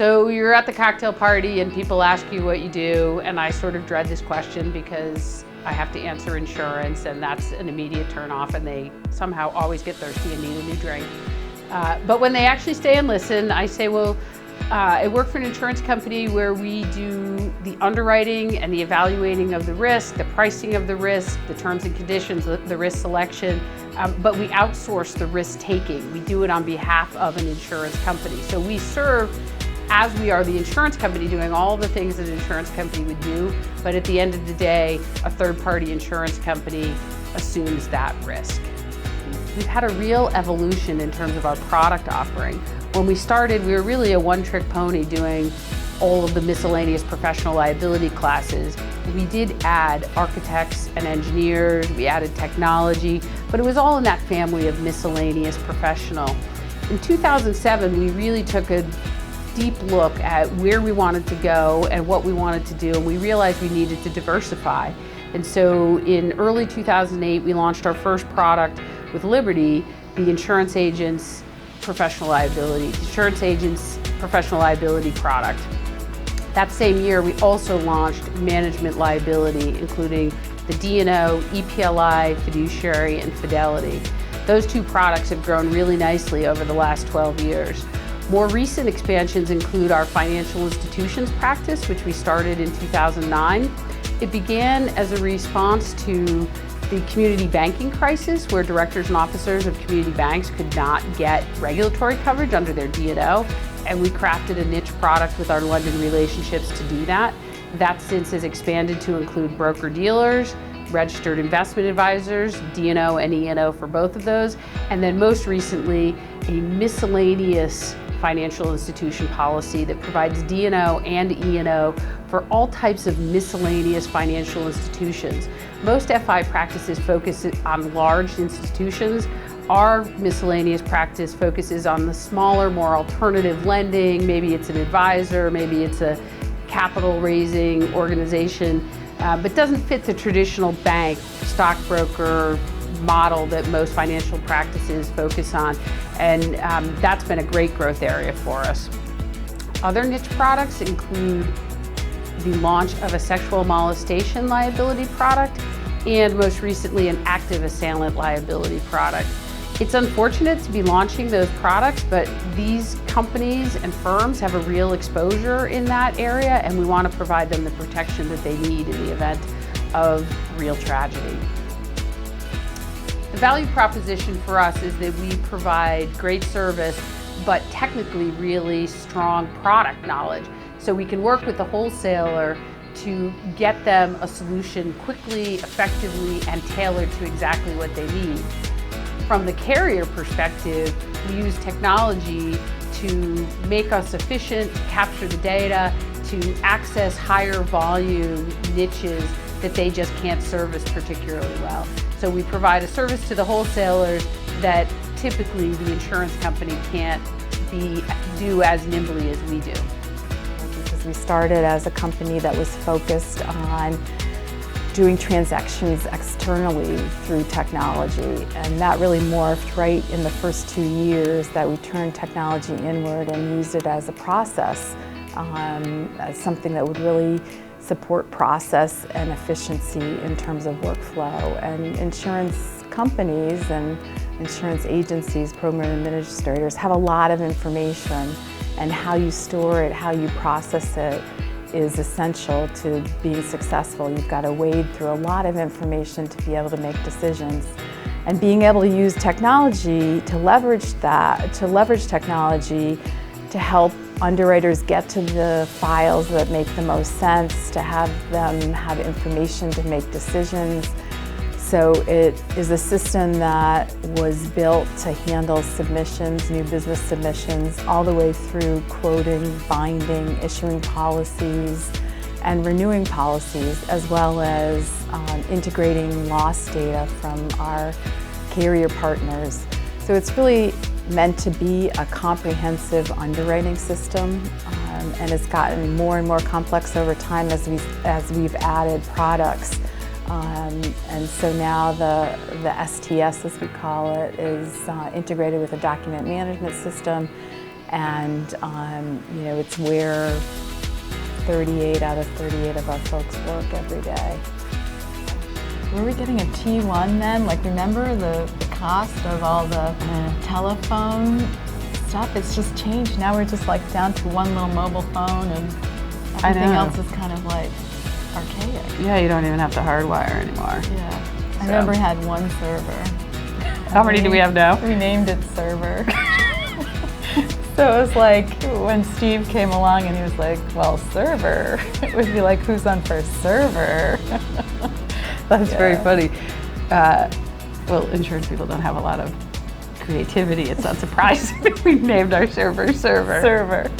So you're at the cocktail party and people ask you what you do, and I sort of dread this question because I have to answer insurance, and that's an immediate turnoff, and they somehow always get thirsty and need a new drink. But when they actually stay and listen, I say, well, I work for an insurance company where we do the underwriting and the evaluating of the risk, the pricing of the risk, the terms and conditions, the risk selection, but we outsource the risk taking. We do it on behalf of an insurance company. So we serve as we are the insurance company doing all the things that an insurance company would do, but at the end of the day, a third-party insurance company assumes that risk. We've had a real evolution in terms of our product offering. When we started, we were really a one-trick pony doing all of the miscellaneous professional liability classes. We did add architects and engineers, we added technology, but it was all in that family of miscellaneous professional. In 2007, we really took a deep look at where we wanted to go and what we wanted to do, and we realized we needed to diversify. And so in early 2008, we launched our first product with Liberty, the Insurance Agents Professional Liability product. That same year, we also launched management liability, including the D&O, EPLI, fiduciary, and fidelity. Those two products have grown really nicely over the last 12 years. More recent expansions include our financial institutions practice, which we started in 2009. It began as a response to the community banking crisis, where directors and officers of community banks could not get regulatory coverage under their D&O, and we crafted a niche product with our London relationships to do that. That since has expanded to include broker-dealers, registered investment advisors, D&O and E&O for both of those, and then most recently, a miscellaneous financial institution policy that provides D&O and E&O for all types of miscellaneous financial institutions. Most FI practices focus on large institutions. Our miscellaneous practice focuses on the smaller, more alternative lending. Maybe it's an advisor, maybe it's a capital raising organization, but doesn't fit the traditional bank, stockbroker model that most financial practices focus on. And that's been a great growth area for us. Other niche products include the launch of a sexual molestation liability product, and most recently an active assailant liability product. It's unfortunate to be launching those products, but these companies and firms have a real exposure in that area, and we want to provide them the protection that they need in the event of real tragedy. The value proposition for us is that we provide great service, but technically really strong product knowledge. So we can work with the wholesaler to get them a solution quickly, effectively, and tailored to exactly what they need. From the carrier perspective, we use technology to make us efficient, to capture the data, to access higher volume niches that they just can't service particularly well. So we provide a service to the wholesalers that typically the insurance company can't do as nimbly as we do. Because we started as a company that was focused on doing transactions externally through technology, and that really morphed right in the first 2 years that we turned technology inward and used it as a process, as something that would really support process and efficiency in terms of workflow. And insurance companies and insurance agencies, program administrators have a lot of information, and how you store it, how you process it is essential to being successful. You've got to wade through a lot of information to be able to make decisions. And being able to use technology to leverage technology to help underwriters get to the files that make the most sense, to have them have information to make decisions. So it is a system that was built to handle submissions, new business submissions, all the way through quoting, binding, issuing policies, and renewing policies, as well as integrating loss data from our carrier partners. So it's really meant to be a comprehensive underwriting system, and it's gotten more and more complex over time as we've added products. And so now the STS, as we call it, is integrated with a document management system, And it's where 38 out of 38 of our folks work every day. Were we getting a T1 then? Like, remember the cost of all the telephone stuff? It's just changed. Now we're just like down to one little mobile phone, and everything else is kind of like archaic. Yeah, you don't even have to hardwire anymore. Yeah. I remember we had one server. How many do we have now? We named it Server. So it was like when Steve came along and he was like, well, server. It would be like, who's on first? Server. That's very funny. Well, insurance people don't have a lot of creativity. It's not surprising that we named our server Server. Server.